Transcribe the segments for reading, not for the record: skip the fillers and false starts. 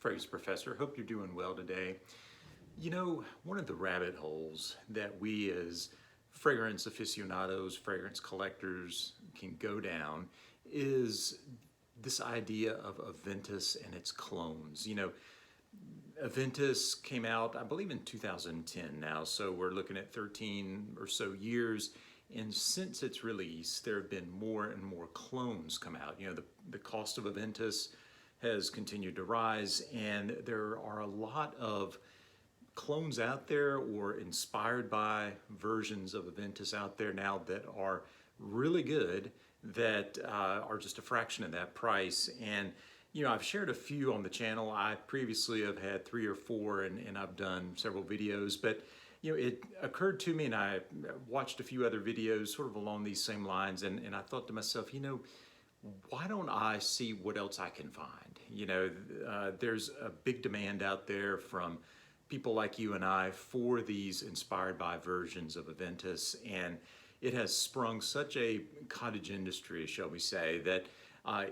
Fragrance Professor. Hope you're doing well today. You know, one of the rabbit holes that we as fragrance aficionados, fragrance collectors can go down is this idea of AVENTUS and its clones. You know, AVENTUS came out, I believe, in 2010 now, so we're looking at 13 or so years. And since its release, there have been more and more clones come out. You know, the cost of AVENTUS has continued to rise, and there are a lot of clones out there or inspired by versions of AVENTUS out there now that are really good, that are just a fraction of that price. And you know, I've shared a few on the channel. I previously have had 3 or 4, and I've done several videos, but you know, it occurred to me, and I watched a few other videos sort of along these same lines, and I thought to myself, you know, why don't I see what else I can find? You know, there's a big demand out there from people like you and I for these inspired by versions of AVENTUS, and it has sprung such a cottage industry, shall we say, that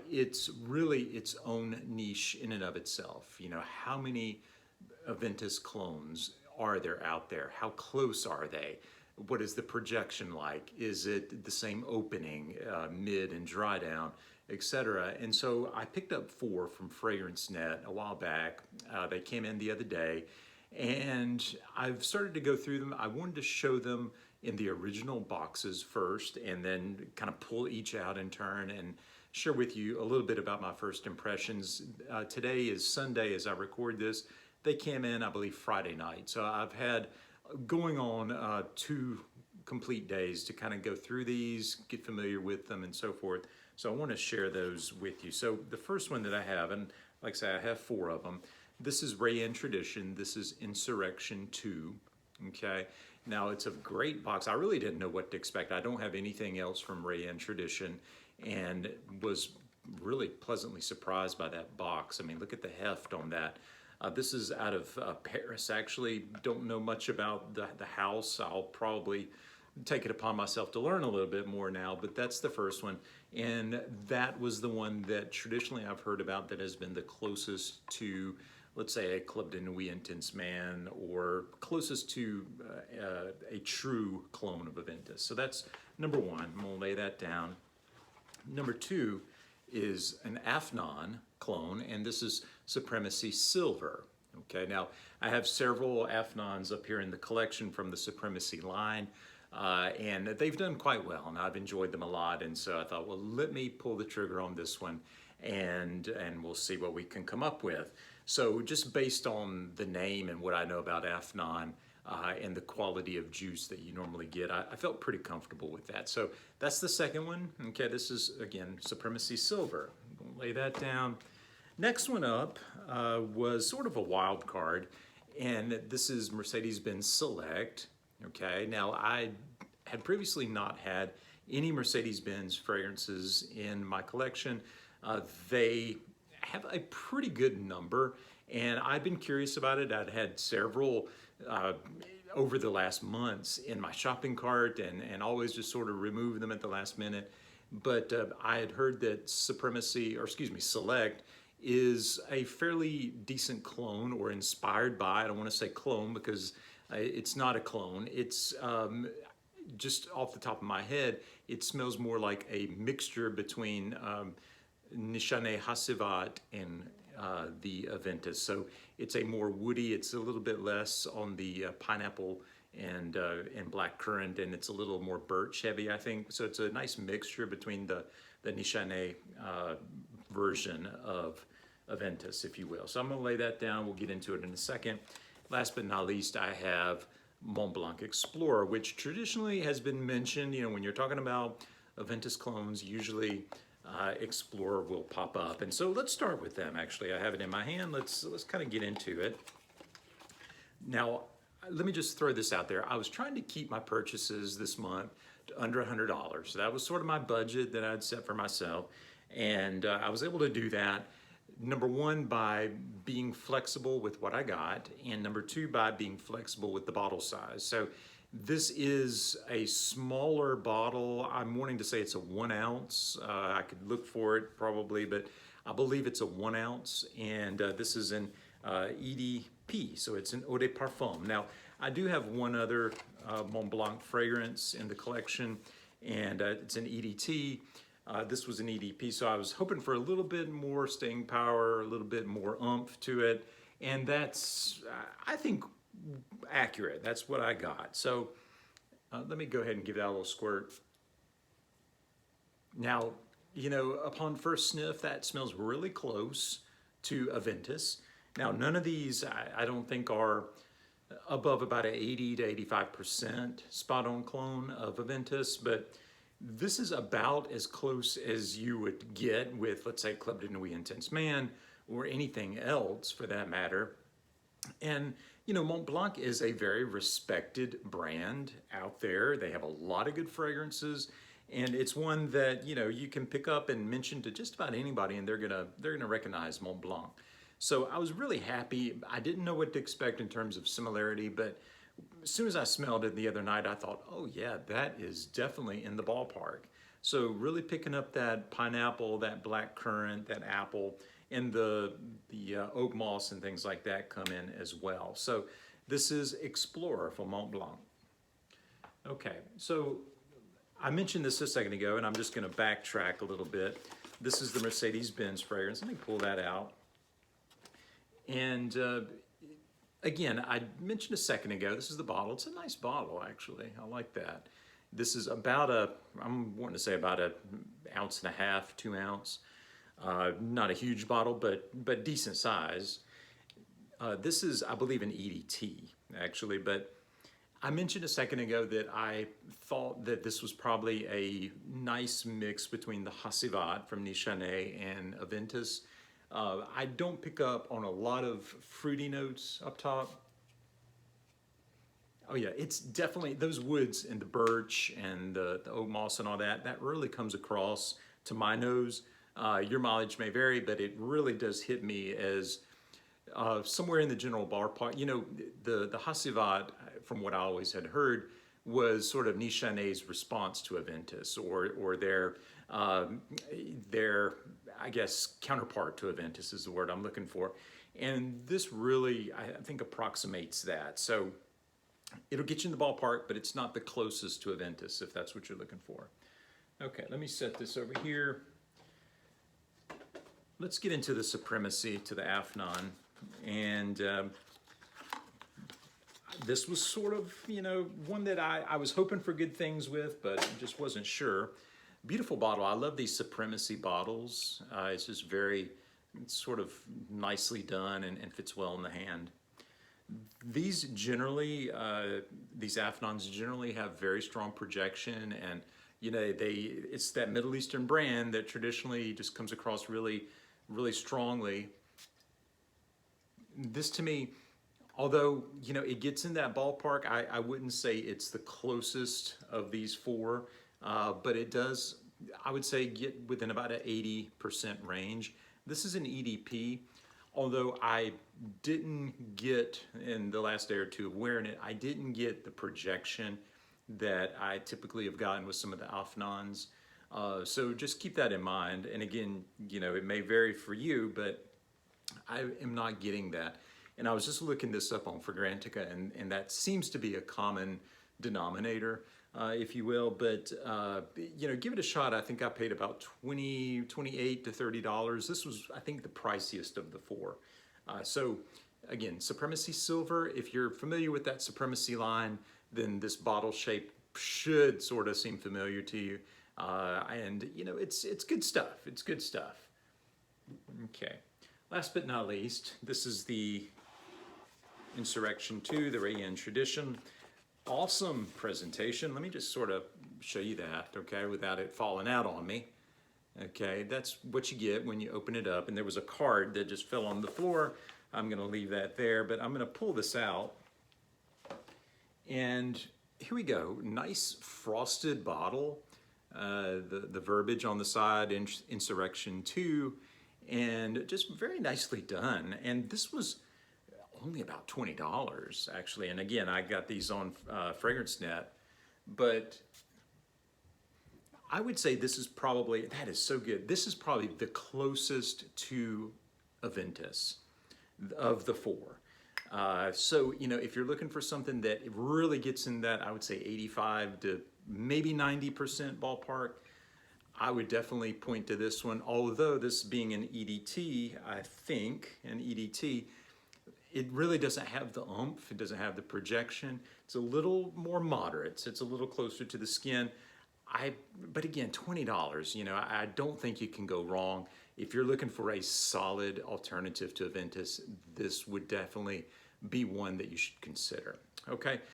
it's really its own niche in and of itself. You know, how many AVENTUS clones are there out there? How close are they? What is the projection like? Is it the same opening, mid and dry down, etc.? And so I picked up 4 from FragranceNet a while back. They came in the other day, and I've started to go through them. I wanted to show them in the original boxes first, and then kind of pull each out in turn and share with you a little bit about my first impressions. Today is Sunday as I record this. They came in, I believe, Friday night. So I've had going on 2 complete days to kind of go through these, get familiar with them, and so forth. So I want to share those with you. So the first one that I have, and like I say, I have 4 of them. This is Rayanne Tradition. This is Insurrection 2. Okay. Now it's a great box. I really didn't know what to expect. I don't have anything else from Rayanne Tradition, and was really pleasantly surprised by that box. I mean, look at the heft on that. This is out of Paris. Actually, don't know much about the house. I'll probably take it upon myself to learn a little bit more now, but that's the first one. And that was the one that traditionally I've heard about that has been the closest to, let's say, a Club de Nuit Intense Man, or closest to a true clone of AVENTUS. So that's number 1. I'm gonna lay that down. Number 2 is an Afnan clone, and this is Supremacy Silver. Okay, now I have several Afnans up here in the collection from the Supremacy line, and they've done quite well, and I've enjoyed them a lot. And so I thought, well, let me pull the trigger on this one, and we'll see what we can come up with. So just based on the name and what I know about Afnan, and the quality of juice that you normally get, I felt pretty comfortable with that. So that's the second one. Okay, this is, again, Supremacy Silver. We'll lay that down. Next one up was sort of a wild card, and this is Mercedes-Benz Select. Okay, now I had previously not had any Mercedes-Benz fragrances in my collection. They have a pretty good number, and I've been curious about it. I'd had several over the last months in my shopping cart, and always just sort of remove them at the last minute. But I had heard that Select is a fairly decent clone, or inspired by. I don't want to say clone because it's not a clone. It's just off the top of my head, it smells more like a mixture between Nishane Hasivat and the AVENTUS. So it's a more woody, it's a little bit less on the pineapple and black currant, and it's a little more birch heavy, I think. So it's a nice mixture between the Nishane version of AVENTUS, if you will. So I'm gonna lay that down. We'll get into it in a second. Last but not least, I have Mont Blanc Explorer, which traditionally has been mentioned. You know, when you're talking about AVENTUS clones, usually Explorer will pop up. And so let's start with them. Actually, I have it in my hand. Let's kind of get into it. Now, let me just throw this out there. I was trying to keep my purchases this month to under $100. So that was sort of my budget that I'd set for myself. And I was able to do that, number 1, by being flexible with what I got, and number 2, by being flexible with the bottle size. So this is a smaller bottle. I'm wanting to say it's a 1 ounce. I could look for it probably, but I believe it's a 1 ounce. And this is in EDP, so it's an eau de parfum. Now, I do have one other Mont Blanc fragrance in the collection, and it's an EDT. This was an EDP, so I was hoping for a little bit more staying power, a little bit more oomph to it, and that's, I think, accurate. That's what I got. So let me go ahead and give that a little squirt. Now, you know, upon first sniff, that smells really close to AVENTUS. Now, none of these, I don't think, are above about an 80 to 85% spot-on clone of AVENTUS, but this is about as close as you would get with, let's say, Club de Nuit Intense Man, or anything else for that matter. And, you know, Mont Blanc is a very respected brand out there. They have a lot of good fragrances, and it's one that, you know, you can pick up and mention to just about anybody, and they're gonna recognize Mont Blanc. So I was really happy. I didn't know what to expect in terms of similarity, but as soon as I smelled it the other night, I thought, oh yeah, that is definitely in the ballpark. So really picking up that pineapple, that black currant, that apple, and the oak moss and things like that come in as well. So this is Explorer from Mont Blanc. Okay, so I mentioned this a second ago, and I'm just gonna backtrack a little bit. This is the Mercedes-Benz fragrance. Let me pull that out. And again, I mentioned a second ago, this is the bottle. It's a nice bottle, actually. I like that. This is about I'm wanting to say about an ounce and a half, 2 ounce. Not a huge bottle, but decent size. This is, I believe, an EDT, actually, but I mentioned a second ago that I thought that this was probably a nice mix between the Hacivat from Nichanet and AVENTUS. I don't pick up on a lot of fruity notes up top. Oh yeah, it's definitely those woods and the birch and the oak moss and all that, that really comes across to my nose. Your mileage may vary, but it really does hit me as somewhere in the general ballpark. You know, the Hacivat, from what I always had heard, was sort of Nichanet's response to AVENTUS, or their I guess, counterpart to AVENTUS is the word I'm looking for. And this really, I think, approximates that. So it'll get you in the ballpark, but it's not the closest to AVENTUS, if that's what you're looking for. Okay, let me set this over here. Let's get into the supremacy to the Afnan. And this was sort of, you know, one that I was hoping for good things with, but just wasn't sure. Beautiful bottle. I love these supremacy bottles. It's just it's sort of nicely done and fits well in the hand. These generally, these Afnans generally have very strong projection, and you know, it's that Middle Eastern brand that traditionally just comes across really, really strongly. This to me, although, you know, it gets in that ballpark, I wouldn't say it's the closest of these four, but it does, I would say, get within about an 80% range. This is an EDP, although I didn't get, in the last day or two of wearing it, I didn't get the projection that I typically have gotten with some of the Afnans. So just keep that in mind. And again, you know, it may vary for you, but I am not getting that. And I was just looking this up on Fragrantica, and that seems to be a common denominator, if you will. But, you know, give it a shot. I think I paid about $28 to $30. This was, I think, the priciest of the four. So, again, Supremacy Silver, if you're familiar with that Supremacy line, then this bottle shape should sort of seem familiar to you. And, you know, it's good stuff. It's good stuff. Okay. Last but not least, this is the Insurrection 2, the Rayen Tradition. Awesome presentation. Let me just sort of show you that, okay, without it falling out on me. Okay, that's what you get when you open it up. And there was a card that just fell on the floor. I'm going to leave that there, but I'm going to pull this out. And here we go. Nice frosted bottle. The verbiage on the side, Insurrection 2, and just very nicely done. And this was only about $20, actually. And again, I got these on FragranceNet, but I would say this is probably, that is so good. This is probably the closest to AVENTUS. of the four. So, you know, if you're looking for something that really gets in that, I would say 85 to maybe 90% ballpark, I would definitely point to this one. Although this being an EDT, I think an EDT, it really doesn't have the oomph. It doesn't have the projection. It's a little more moderate. It's a little closer to the skin. But again, $20, you know, I don't think you can go wrong. If you're looking for a solid alternative to AVENTUS, this would definitely be one that you should consider. Okay,